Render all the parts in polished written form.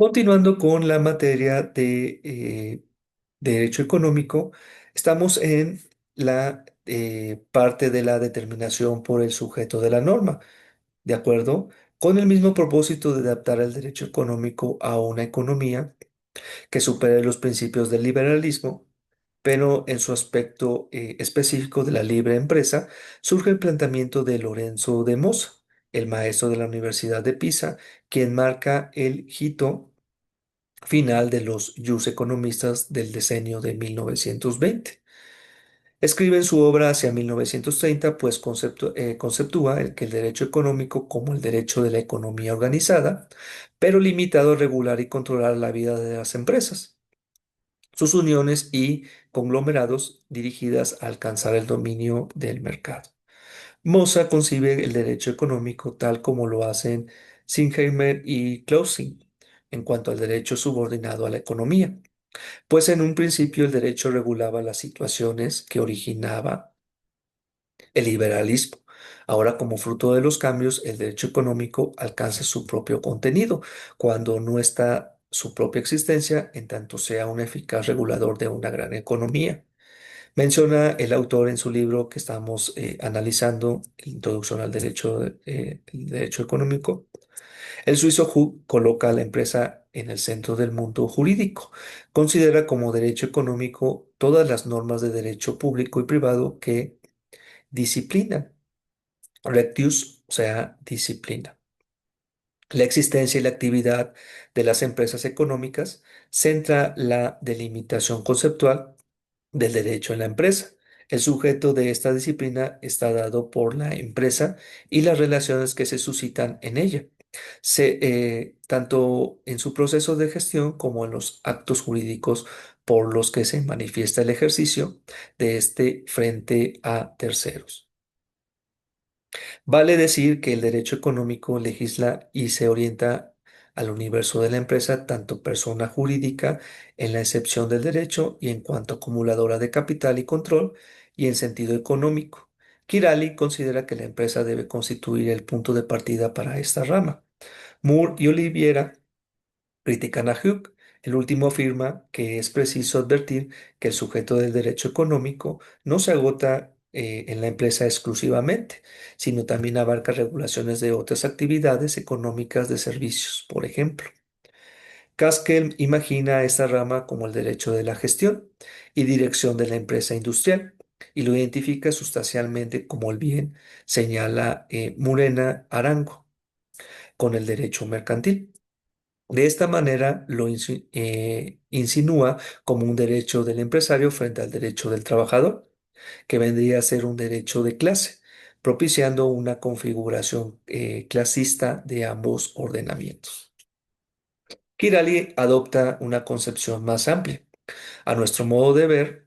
Continuando con la materia de derecho económico, estamos en la parte de la determinación por el sujeto de la norma, ¿de acuerdo? Con el mismo propósito de adaptar el derecho económico a una economía que supere los principios del liberalismo, pero en su aspecto específico de la libre empresa, surge el planteamiento de Lorenzo de Moza, el maestro de la Universidad de Pisa, quien marca el hito final de los Jus economistas del decenio de 1920. Escribe en su obra hacia 1930, pues conceptúa que el derecho económico como el derecho de la economía organizada, pero limitado a regular y controlar la vida de las empresas, sus uniones y conglomerados dirigidas a alcanzar el dominio del mercado. Moza concibe el derecho económico tal como lo hacen Singheimer y Clausing en cuanto al derecho subordinado a la economía. Pues en un principio el derecho regulaba las situaciones que originaba el liberalismo. Ahora, como fruto de los cambios, el derecho económico alcanza su propio contenido, cuando no está su propia existencia, en tanto sea un eficaz regulador de una gran economía. Menciona el autor en su libro que estamos analizando, Introducción al el derecho económico. El suizo Hu coloca a la empresa en el centro del mundo jurídico. Considera como derecho económico todas las normas de derecho público y privado que disciplinan. Rectius, o sea, disciplina. La existencia y la actividad de las empresas económicas centra la delimitación conceptual del derecho en la empresa. El sujeto de esta disciplina está dado por la empresa y las relaciones que se suscitan en ella, tanto en su proceso de gestión como en los actos jurídicos por los que se manifiesta el ejercicio de este frente a terceros. Vale decir que el derecho económico legisla y se orienta al universo de la empresa, tanto persona jurídica en la excepción del derecho y en cuanto acumuladora de capital y control, y en sentido económico. Kirali considera que la empresa debe constituir el punto de partida para esta rama. Moore y Oliviera critican a Hugh. El último afirma que es preciso advertir que el sujeto del derecho económico no se agota en la empresa exclusivamente, sino también abarca regulaciones de otras actividades económicas de servicios, por ejemplo. Gaskell imagina esta rama como el derecho de la gestión y dirección de la empresa industrial y lo identifica sustancialmente como el bien, señala Murena Arango, con el derecho mercantil. De esta manera lo insinúa como un derecho del empresario frente al derecho del trabajador, que vendría a ser un derecho de clase, propiciando una configuración clasista de ambos ordenamientos. Kirali adopta una concepción más amplia. A nuestro modo de ver,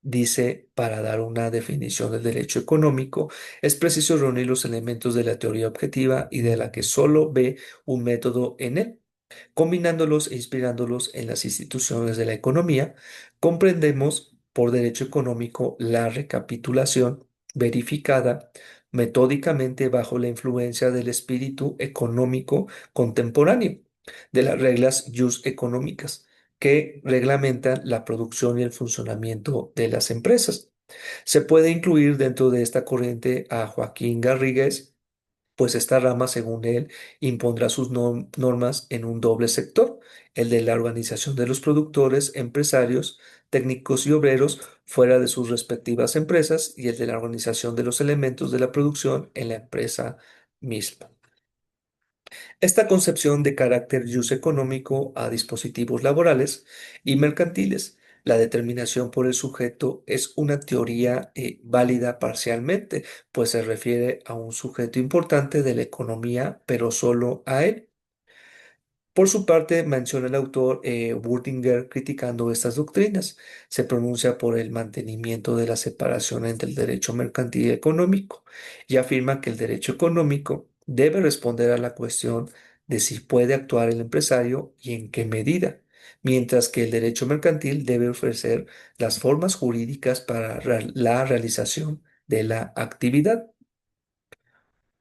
dice, para dar una definición del derecho económico, es preciso reunir los elementos de la teoría objetiva y de la que solo ve un método en él. Combinándolos e inspirándolos en las instituciones de la economía, comprendemos por derecho económico la recapitulación verificada metódicamente bajo la influencia del espíritu económico contemporáneo de las reglas jus económicas que reglamentan la producción y el funcionamiento de las empresas. Se puede incluir dentro de esta corriente a Joaquín Garrigues, pues esta rama, según él, impondrá sus normas en un doble sector, el de la organización de los productores, empresarios, técnicos y obreros fuera de sus respectivas empresas y el de la organización de los elementos de la producción en la empresa misma. Esta concepción de carácter jus económico a dispositivos laborales y mercantiles. La determinación por el sujeto es una teoría válida parcialmente, pues se refiere a un sujeto importante de la economía, pero solo a él. Por su parte, menciona el autor Würdinger criticando estas doctrinas. Se pronuncia por el mantenimiento de la separación entre el derecho mercantil y económico y afirma que el derecho económico debe responder a la cuestión de si puede actuar el empresario y en qué medida, mientras que el derecho mercantil debe ofrecer las formas jurídicas para la realización de la actividad.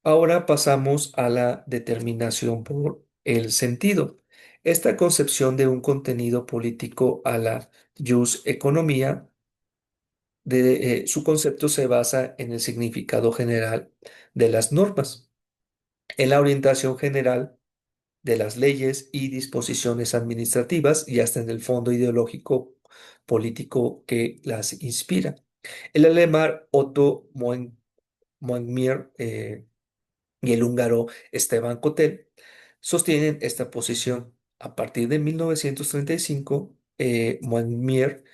Ahora pasamos a la determinación por el sentido. Esta concepción de un contenido político a la jus economía, su concepto se basa en el significado general de las normas, en la orientación general de las leyes y disposiciones administrativas y hasta en el fondo ideológico político que las inspira. El alemán Otto Moengmier y el húngaro Esteban Kotel sostienen esta posición. A partir de 1935, Moengmier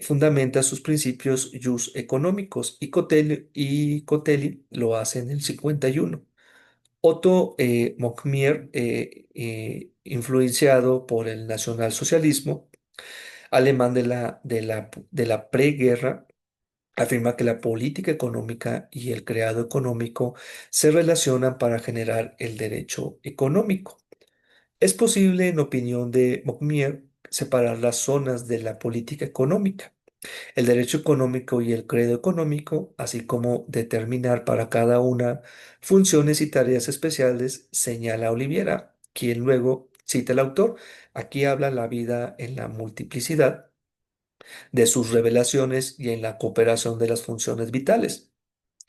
fundamenta sus principios jus económicos y Cotelli lo hace en el 51. Otto Mockmier, influenciado por el nacionalsocialismo alemán de la preguerra, afirma que la política económica y el creado económico se relacionan para generar el derecho económico. Es posible, en opinión de Mockmier, separar las zonas de la política económica, el derecho económico y el credo económico, así como determinar para cada una funciones y tareas especiales, señala Oliviera, quien luego cita al autor. Aquí habla la vida en la multiplicidad de sus revelaciones y en la cooperación de las funciones vitales,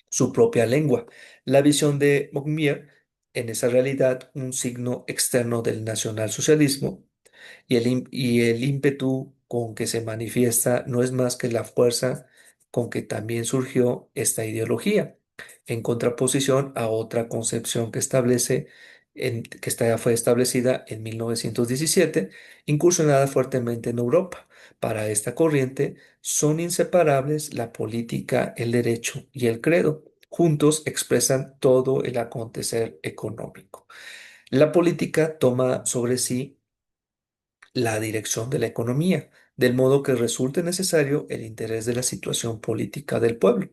su propia lengua. La visión de Mogmier en esa realidad, un signo externo del nacionalsocialismo, y el ímpetu con que se manifiesta no es más que la fuerza con que también surgió esta ideología, en contraposición a otra concepción fue establecida en 1917, incursionada fuertemente en Europa. Para esta corriente son inseparables la política, el derecho y el credo. Juntos expresan todo el acontecer económico. La política toma sobre sí la dirección de la economía, del modo que resulte necesario el interés de la situación política del pueblo.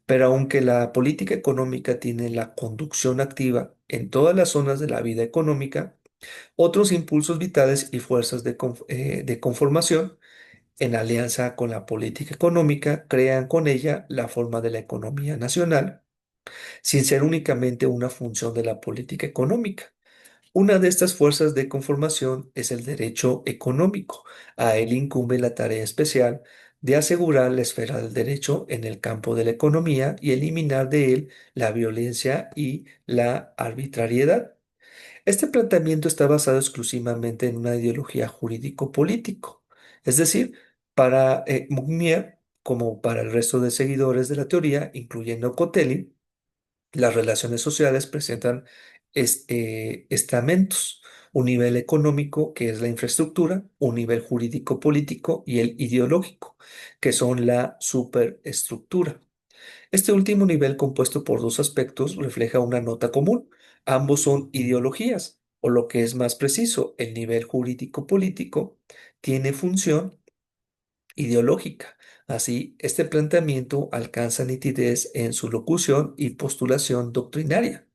Pero aunque la política económica tiene la conducción activa en todas las zonas de la vida económica, otros impulsos vitales y fuerzas de conformación, en alianza con la política económica, crean con ella la forma de la economía nacional, sin ser únicamente una función de la política económica. Una de estas fuerzas de conformación es el derecho económico. A él incumbe la tarea especial de asegurar la esfera del derecho en el campo de la economía y eliminar de él la violencia y la arbitrariedad. Este planteamiento está basado exclusivamente en una ideología jurídico-político. Es decir, para Mugnier, como para el resto de seguidores de la teoría, incluyendo Cotelli, las relaciones sociales presentan estamentos, un nivel económico, que es la infraestructura, un nivel jurídico-político y el ideológico, que son la superestructura. Este último nivel, compuesto por dos aspectos, refleja una nota común. Ambos son ideologías, o lo que es más preciso, el nivel jurídico-político tiene función ideológica. Así, este planteamiento alcanza nitidez en su locución y postulación doctrinaria.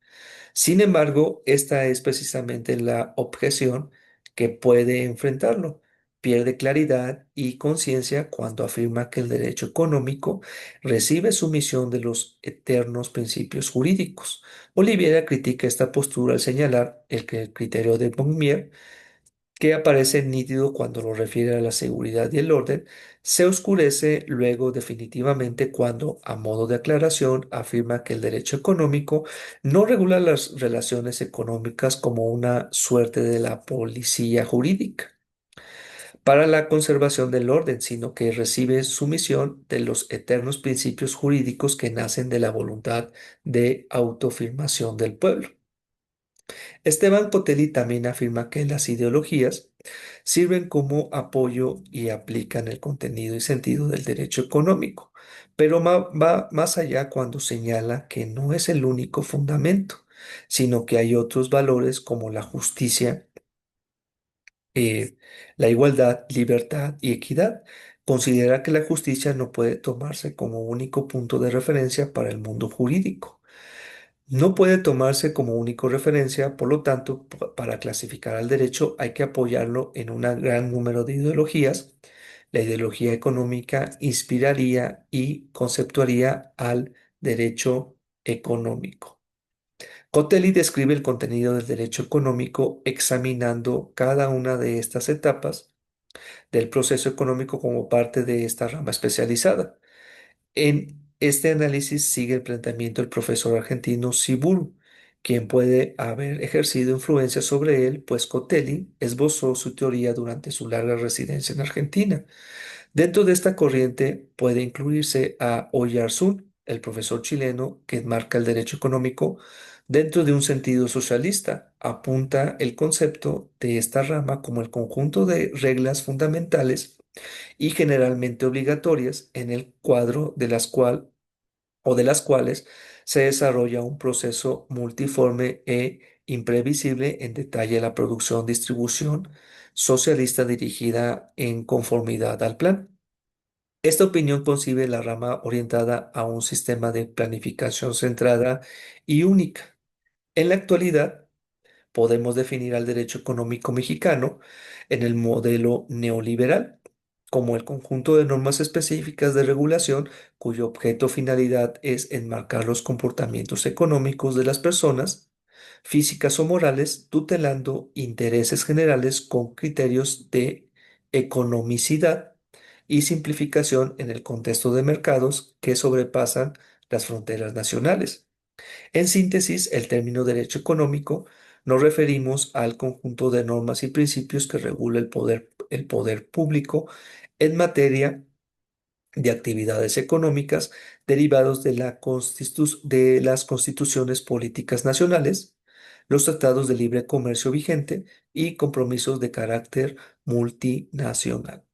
Sin embargo, esta es precisamente la objeción que puede enfrentarlo. Pierde claridad y conciencia cuando afirma que el derecho económico recibe su misión de los eternos principios jurídicos. Oliviera critica esta postura al señalar que el criterio de Beaumier, que aparece nítido cuando lo refiere a la seguridad y el orden, se oscurece luego definitivamente cuando, a modo de aclaración, afirma que el derecho económico no regula las relaciones económicas como una suerte de la policía jurídica para la conservación del orden, sino que recibe su misión de los eternos principios jurídicos que nacen de la voluntad de autoafirmación del pueblo. Esteban Cotelli también afirma que las ideologías sirven como apoyo y aplican el contenido y sentido del derecho económico, pero va más allá cuando señala que no es el único fundamento, sino que hay otros valores como la justicia, eh, la igualdad, libertad y equidad. Considera que la justicia no puede tomarse como único punto de referencia para el mundo jurídico. No puede tomarse como único referencia, por lo tanto, para clasificar al derecho hay que apoyarlo en un gran número de ideologías. La ideología económica inspiraría y conceptuaría al derecho económico. Cotelli describe el contenido del derecho económico examinando cada una de estas etapas del proceso económico como parte de esta rama especializada. En este análisis sigue el planteamiento del profesor argentino Ciburu, quien puede haber ejercido influencia sobre él, pues Cotelli esbozó su teoría durante su larga residencia en Argentina. Dentro de esta corriente puede incluirse a Oyarzún, el profesor chileno que enmarca el derecho económico dentro de un sentido socialista. Apunta el concepto de esta rama como el conjunto de reglas fundamentales y generalmente obligatorias en el cuadro de las cuales se desarrolla un proceso multiforme e imprevisible en detalle la producción, distribución socialista dirigida en conformidad al plan. Esta opinión concibe la rama orientada a un sistema de planificación centrada y única. En la actualidad, podemos definir al derecho económico mexicano en el modelo neoliberal como el conjunto de normas específicas de regulación cuyo objeto o finalidad es enmarcar los comportamientos económicos de las personas, físicas o morales, tutelando intereses generales con criterios de economicidad y simplificación en el contexto de mercados que sobrepasan las fronteras nacionales. En síntesis, el término derecho económico nos referimos al conjunto de normas y principios que regula el poder público en materia de actividades económicas derivados de de las constituciones políticas nacionales, los tratados de libre comercio vigente y compromisos de carácter multinacional.